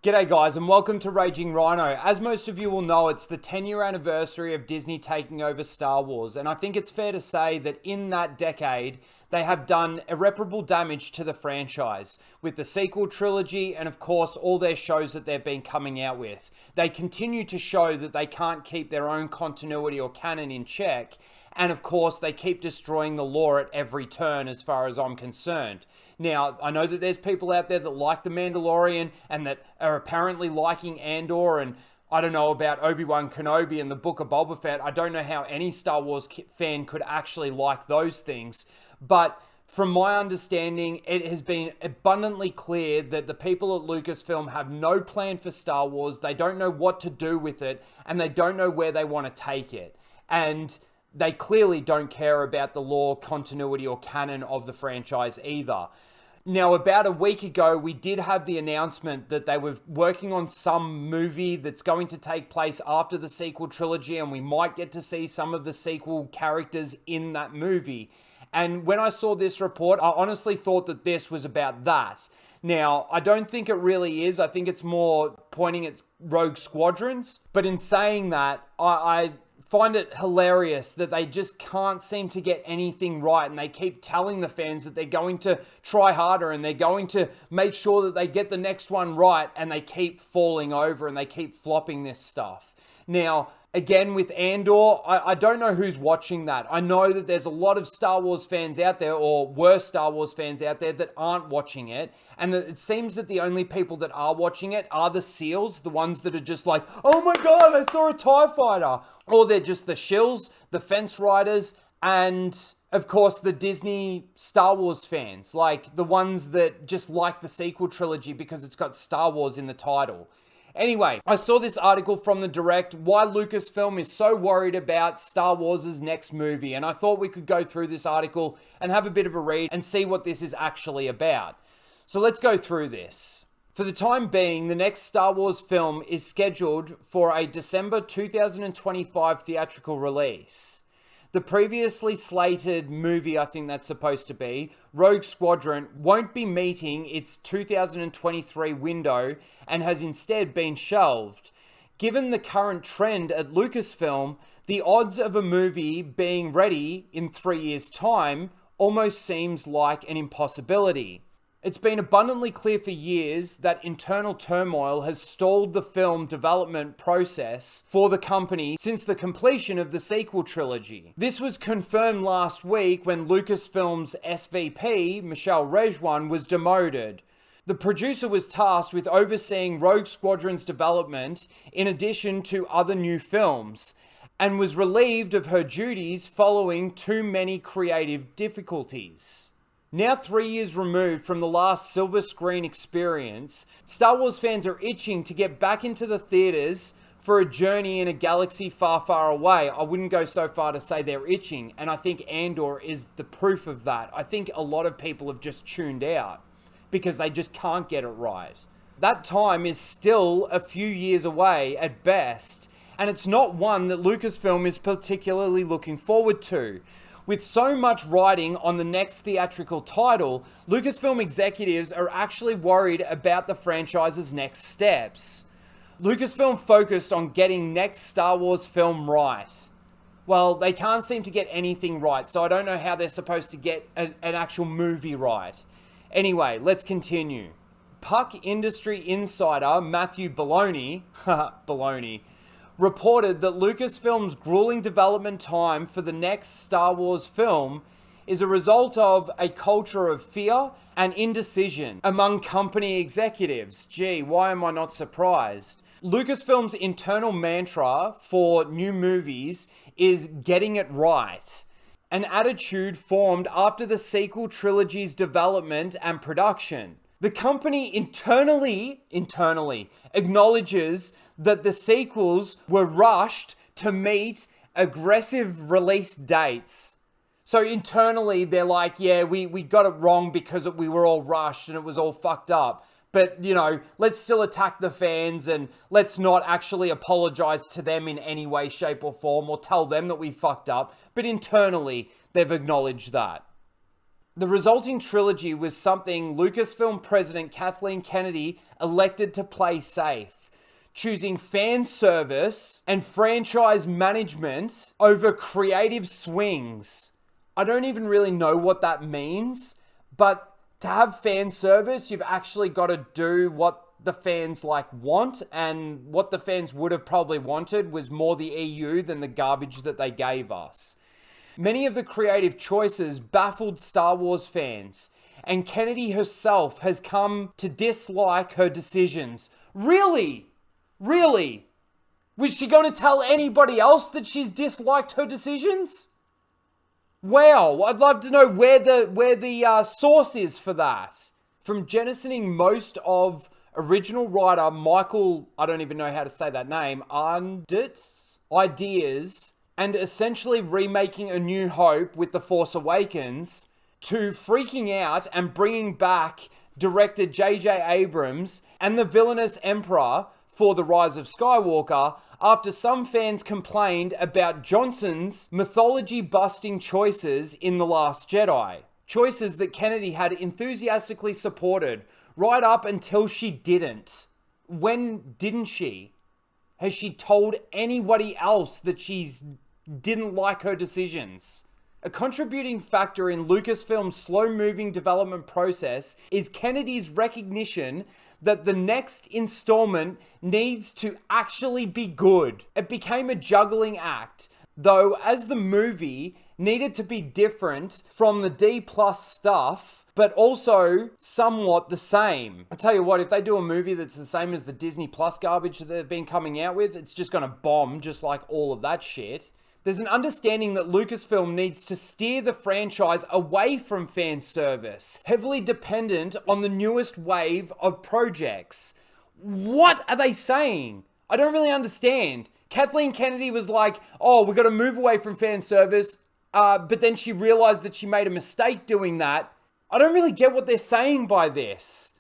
G'day guys and welcome to Raging Rhino. As most of you will know, it's the 10-year anniversary of Disney taking over Star Wars, and I think it's fair to say that in that decade, they have done irreparable damage to the franchise with the sequel trilogy and of course all their shows that they've been coming out with. They continue to show that they can't keep their own continuity or canon in check, and of course they keep destroying the lore at every turn as far as I'm concerned. Now, I know that there's people out there that like The Mandalorian and that are apparently liking Andor, and I don't know about Obi-Wan Kenobi and the Book of Boba Fett. I don't know how any Star Wars fan could actually like those things. But from my understanding, it has been abundantly clear that the people at Lucasfilm have no plan for Star Wars. They don't know what to do with it, and they don't know where they want to take it. And they clearly don't care about the lore, continuity, or canon of the franchise either. Now, about a week ago, we did have the announcement that they were working on some movie that's going to take place after the sequel trilogy, and we might get to see some of the sequel characters in that movie. And when I saw this report, I honestly thought that this was about that. Now, I don't think it really is. I think it's more pointing at Rogue Squadrons. But in saying that, I find it hilarious that they just can't seem to get anything right, and they keep telling the fans that they're going to try harder and they're going to make sure that they get the next one right, and they keep falling over and they keep flopping this stuff. Now, again, with Andor, I don't know who's watching that. I know that there's a lot of Star Wars fans out there, or were Star Wars fans out there, that aren't watching it. And that it seems that the only people that are watching it are the SEALs, the ones that are just like, oh my God, I saw a TIE fighter. Or they're just the shills, the fence riders, and of course the Disney Star Wars fans, like the ones that just like the sequel trilogy because it's got Star Wars in the title. Anyway, I saw this article from The Direct, why Lucasfilm is so worried about Star Wars' next movie, and I thought we could go through this article and have a bit of a read and see what this is actually about. So let's go through this. For the time being, the next Star Wars film is scheduled for a December 2025 theatrical release. The previously slated movie, I think that's supposed to be, Rogue Squadron, won't be meeting its 2023 window and has instead been shelved. Given the current trend at Lucasfilm, the odds of a movie being ready in 3 years' time almost seems like an impossibility. It's been abundantly clear for years that internal turmoil has stalled the film development process for the company since the completion of the sequel trilogy. This was confirmed last week when Lucasfilm's SVP, Michelle Rejwan, was demoted. The producer was tasked with overseeing Rogue Squadron's development in addition to other new films, and was relieved of her duties following too many creative difficulties. Now 3 years removed from the last silver screen experience, Star Wars fans are itching to get back into the theaters for a journey in a galaxy far, far away. I wouldn't go so far to say they're itching, and I think Andor is the proof of that. I think a lot of people have just tuned out because they just can't get it right. That time is still a few years away at best, and it's not one that Lucasfilm is particularly looking forward to. With so much riding on the next theatrical title, Lucasfilm executives are actually worried about the franchise's next steps. Lucasfilm focused on getting next Star Wars film right. Well, they can't seem to get anything right, so I don't know how they're supposed to get an actual movie right. Anyway, let's continue. Puck industry insider Matthew Baloney, reported that Lucasfilm's grueling development time for the next Star Wars film is a result of a culture of fear and indecision among company executives. Gee, why am I not surprised? Lucasfilm's internal mantra for new movies is getting it right, an attitude formed after the sequel trilogy's development and production. The company internally acknowledges that the sequels were rushed to meet aggressive release dates. So internally, they're like, yeah, we got it wrong because we were all rushed and it was all fucked up. But, you know, let's still attack the fans and let's not actually apologize to them in any way, shape, or form or tell them that we fucked up. But internally, they've acknowledged that. The resulting trilogy was something Lucasfilm president Kathleen Kennedy elected to play safe, choosing fan service and franchise management over creative swings. I don't even really know what that means, but to have fan service, you've actually got to do what the fans want, and what the fans would have probably wanted was more the EU than the garbage that they gave us. Many of the creative choices baffled Star Wars fans, and Kennedy herself has come to dislike her decisions. Really? Really? Was she going to tell anybody else that she's disliked her decisions? Wow, I'd love to know where the source is for that. From jettisoning most of original writer Michael, I don't even know how to say that name, Arndt's ideas, and essentially remaking A New Hope with The Force Awakens, to freaking out and bringing back director J.J. Abrams and the villainous Emperor for The Rise of Skywalker, after some fans complained about Johnson's mythology-busting choices in The Last Jedi. Choices that Kennedy had enthusiastically supported, right up until she didn't. When didn't she? Has she told anybody else that she's didn't like her decisions? A contributing factor in Lucasfilm's slow-moving development process is Kennedy's recognition that the next installment needs to actually be good. It became a juggling act, though, as the movie needed to be different from the D+ stuff, but also somewhat the same. I tell you what, if they do a movie that's the same as the Disney Plus garbage that they've been coming out with, it's just gonna bomb, just like all of that shit. There's an understanding that Lucasfilm needs to steer the franchise away from fan service, heavily dependent on the newest wave of projects. What are they saying? I don't really understand. Kathleen Kennedy was like, oh, we've got to move away from fan service, but then she realized that she made a mistake doing that. I don't really get what they're saying by this.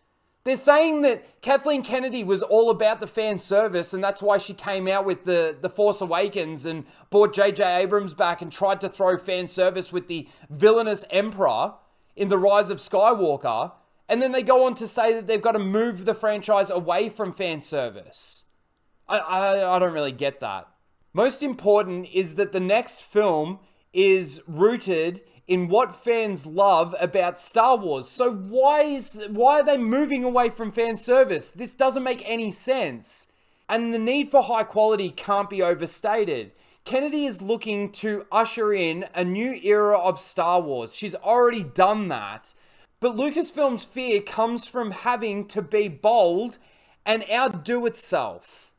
They're saying that Kathleen Kennedy was all about the fan service, and that's why she came out with the Force Awakens and brought J.J. Abrams back and tried to throw fan service with the villainous Emperor in The Rise of Skywalker. And then they go on to say that they've got to move the franchise away from fan service. I don't really get that. Most important is that the next film is rooted in what fans love about Star Wars. So why are they moving away from fan service? This doesn't make any sense. And the need for high quality can't be overstated. Kennedy is looking to usher in a new era of Star Wars. She's already done that. But Lucasfilm's fear comes from having to be bold and outdo itself.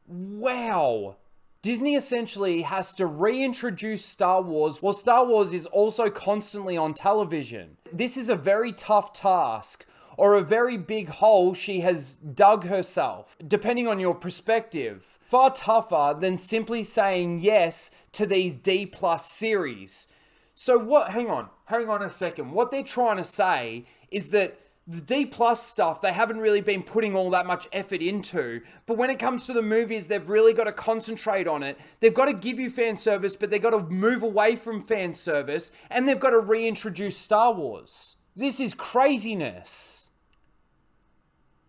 Wow. Disney essentially has to reintroduce Star Wars while Star Wars is also constantly on television. This is a very tough task, or a very big hole she has dug herself, depending on your perspective. Far tougher than simply saying yes to these D+ series. So what, hang on a second. What they're trying to say is that the D+ stuff, they haven't really been putting all that much effort into. But when it comes to the movies, they've really got to concentrate on it. They've got to give you fan service, but they've got to move away from fan service. And they've got to reintroduce Star Wars. This is craziness.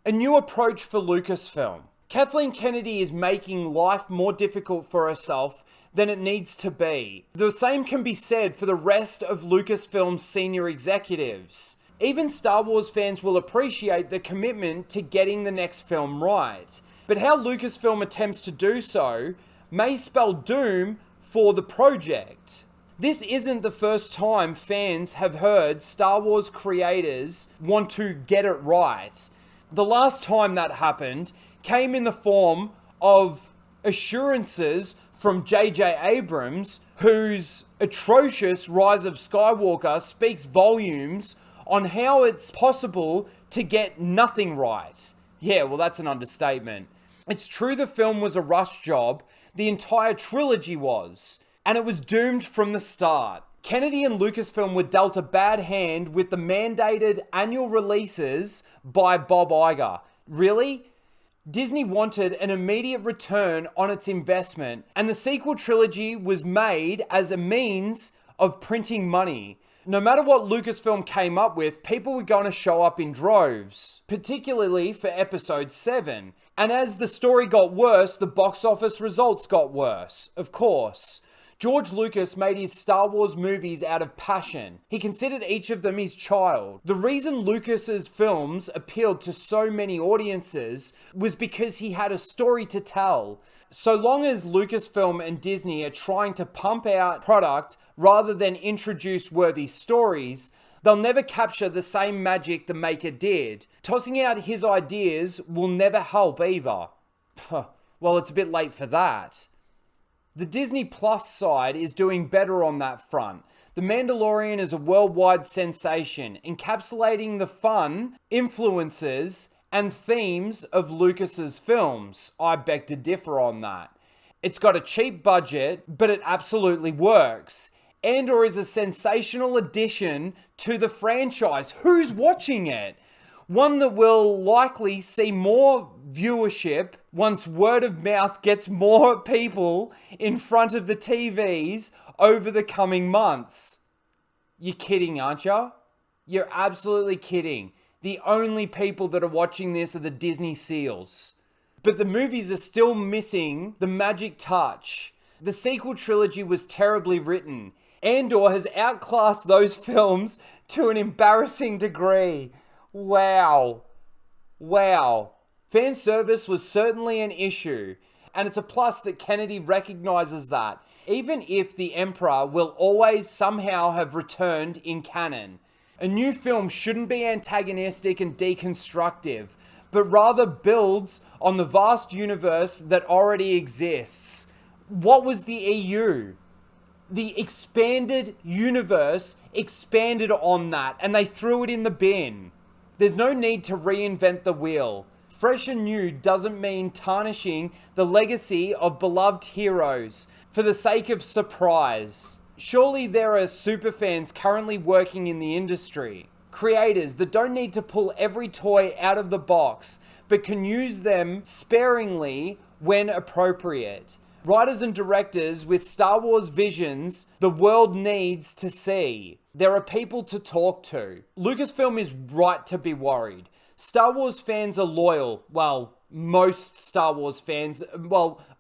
A new approach for Lucasfilm. Kathleen Kennedy is making life more difficult for herself than it needs to be. The same can be said for the rest of Lucasfilm's senior executives. Even Star Wars fans will appreciate the commitment to getting the next film right. But how Lucasfilm attempts to do so may spell doom for the project. This isn't the first time fans have heard Star Wars creators want to get it right. The last time that happened came in the form of assurances from J.J. Abrams, whose atrocious Rise of Skywalker speaks volumes on how it's possible to get nothing right. Yeah, well, that's an understatement. It's true the film was a rush job, the entire trilogy was, and it was doomed from the start. Kennedy and Lucasfilm were dealt a bad hand with the mandated annual releases by Bob Iger. Really? Disney wanted an immediate return on its investment, and the sequel trilogy was made as a means of printing money. No matter what Lucasfilm came up with, people were going to show up in droves, particularly for episode 7. And as the story got worse, the box office results got worse, of course. George Lucas made his Star Wars movies out of passion. He considered each of them his child. The reason Lucas's films appealed to so many audiences was because he had a story to tell. So long as Lucasfilm and Disney are trying to pump out product rather than introduce worthy stories, they'll never capture the same magic the maker did. Tossing out his ideas will never help either. Well, it's a bit late for that. The Disney Plus side is doing better on that front. The Mandalorian is a worldwide sensation, encapsulating the fun, influences, and themes of Lucas's films. I beg to differ on that. It's got a cheap budget, but it absolutely works. Andor is a sensational addition to the franchise. Who's watching it? One that will likely see more viewership once word of mouth gets more people in front of the TVs over the coming months. You're kidding, aren't you? You're absolutely kidding. The only people that are watching this are the Disney SEALs. But the movies are still missing the magic touch. The sequel trilogy was terribly written. Andor has outclassed those films to an embarrassing degree. Wow. Fan service was certainly an issue, and it's a plus that Kennedy recognizes that, even if the Emperor will always somehow have returned in canon. A new film shouldn't be antagonistic and deconstructive, but rather builds on the vast universe that already exists. What was the EU? The expanded universe expanded on that, and they threw it in the bin. There's no need to reinvent the wheel. Fresh and new doesn't mean tarnishing the legacy of beloved heroes for the sake of surprise. Surely there are superfans currently working in the industry. Creators that don't need to pull every toy out of the box, but can use them sparingly when appropriate. Writers and directors with Star Wars visions the world needs to see. There are people to talk to. Lucasfilm is right to be worried. Star Wars fans are loyal. Well, most Star Wars fans,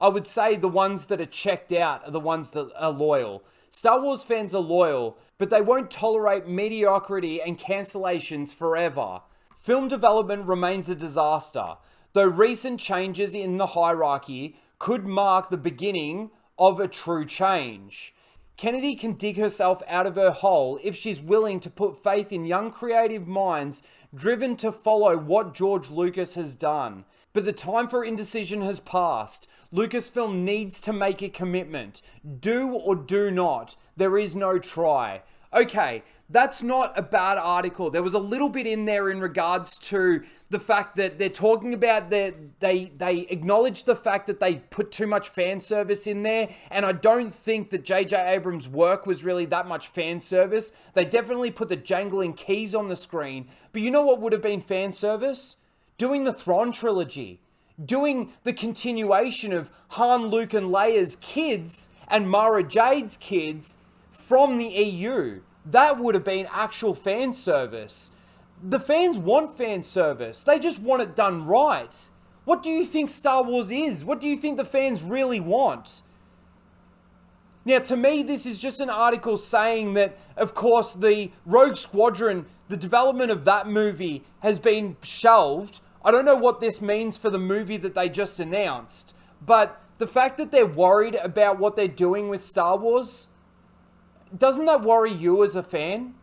I would say the ones that are checked out are the ones that are loyal. Star Wars fans are loyal, but they won't tolerate mediocrity and cancellations forever. Film development remains a disaster, though recent changes in the hierarchy could mark the beginning of a true change. Kennedy can dig herself out of her hole if she's willing to put faith in young creative minds driven to follow what George Lucas has done. But the time for indecision has passed. Lucasfilm needs to make a commitment. Do or do not. There is no try. Okay, that's not a bad article. There was a little bit in there in regards to the fact that they're talking about that they acknowledge the fact that they put too much fan service in there, and I don't think that J.J. Abrams' work was really that much fan service. They definitely put the jangling keys on the screen, but you know what would have been fan service? Doing the Thrawn trilogy. Doing the continuation of Han, Luke, and Leia's kids and Mara Jade's kids from the EU. That would have been actual fan service. The fans want fan service. They just want it done right. What do you think Star Wars is? What do you think the fans really want? Now, to me, this is just an article saying that, of course, the Rogue Squadron, the development of that movie has been shelved. I don't know what this means for the movie that they just announced, but the fact that they're worried about what they're doing with Star Wars, doesn't that worry you as a fan?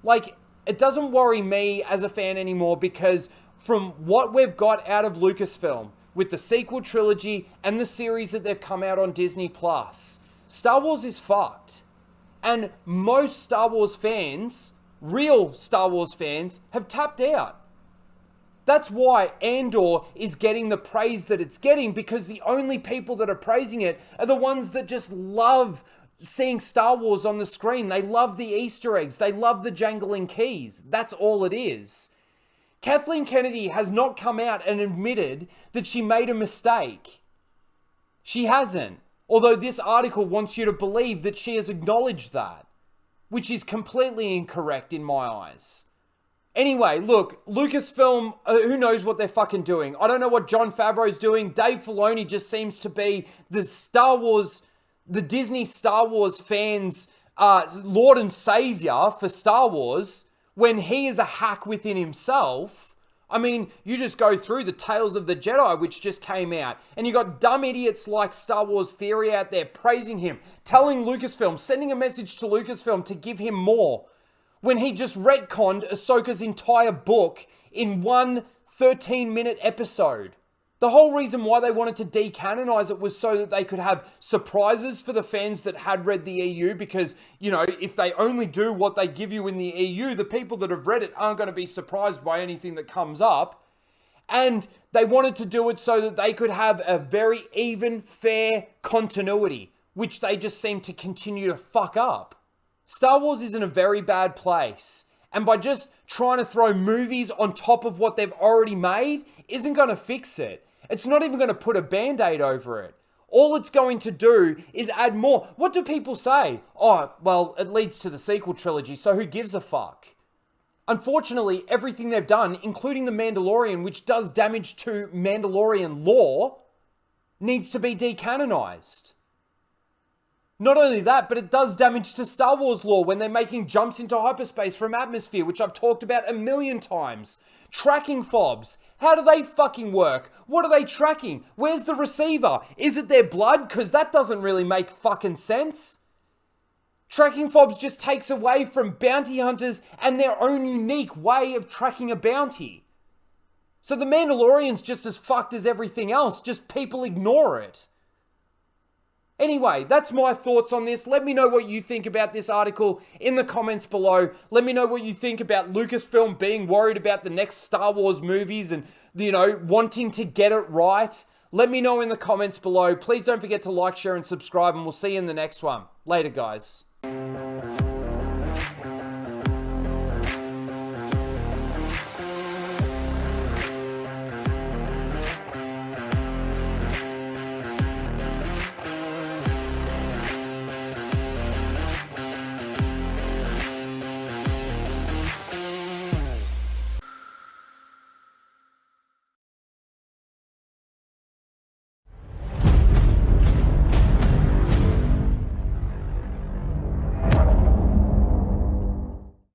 Like, it doesn't worry me as a fan anymore, because from what we've got out of Lucasfilm with the sequel trilogy and the series that they've come out on Disney Plus, Star Wars is fucked. And most Star Wars fans, real Star Wars fans, have tapped out. That's why Andor is getting the praise that it's getting, because the only people that are praising it are the ones that just love seeing Star Wars on the screen. They love the Easter eggs. They love the jangling keys. That's all it is. Kathleen Kennedy has not come out and admitted that she made a mistake. She hasn't. Although this article wants you to believe that she has acknowledged that. which is completely incorrect in my eyes. Anyway, look, Lucasfilm, who knows what they're fucking doing? I don't know what Jon Favreau's doing. Dave Filoni just seems to be the Disney Star Wars fans' Lord and Savior for Star Wars, when he is a hack within himself. I mean, you just go through the Tales of the Jedi, which just came out, and you got dumb idiots like Star Wars Theory out there praising him, telling Lucasfilm, sending a message to Lucasfilm to give him more, when he just retconned Ahsoka's entire book in one 13-minute episode. The whole reason why they wanted to decanonize it was so that they could have surprises for the fans that had read the EU, because, you know, if they only do what they give you in the EU, the people that have read it aren't going to be surprised by anything that comes up. And they wanted to do it so that they could have a very even, fair continuity, which they just seem to continue to fuck up. Star Wars is in a very bad place, and by just trying to throw movies on top of what they've already made isn't going to fix it. It's not even going to put a band-aid over it. All it's going to do is add more. What do people say? Oh, well, it leads to the sequel trilogy, so who gives a fuck? Unfortunately, everything they've done, including The Mandalorian, which does damage to Mandalorian lore, needs to be decanonized. Not only that, but it does damage to Star Wars lore when they're making jumps into hyperspace from atmosphere, which I've talked about a million times. Tracking fobs. How do they fucking work? What are they tracking? Where's the receiver? Is it their blood? Because that doesn't really make fucking sense. Tracking fobs just takes away from bounty hunters and their own unique way of tracking a bounty. So the Mandalorian's just as fucked as everything else, just people ignore it. Anyway, that's my thoughts on this. Let me know what you think about this article in the comments below. Let me know what you think about Lucasfilm being worried about the next Star Wars movies and, you know, wanting to get it right. Let me know in the comments below. Please don't forget to like, share, and subscribe, and we'll see you in the next one. Later, guys.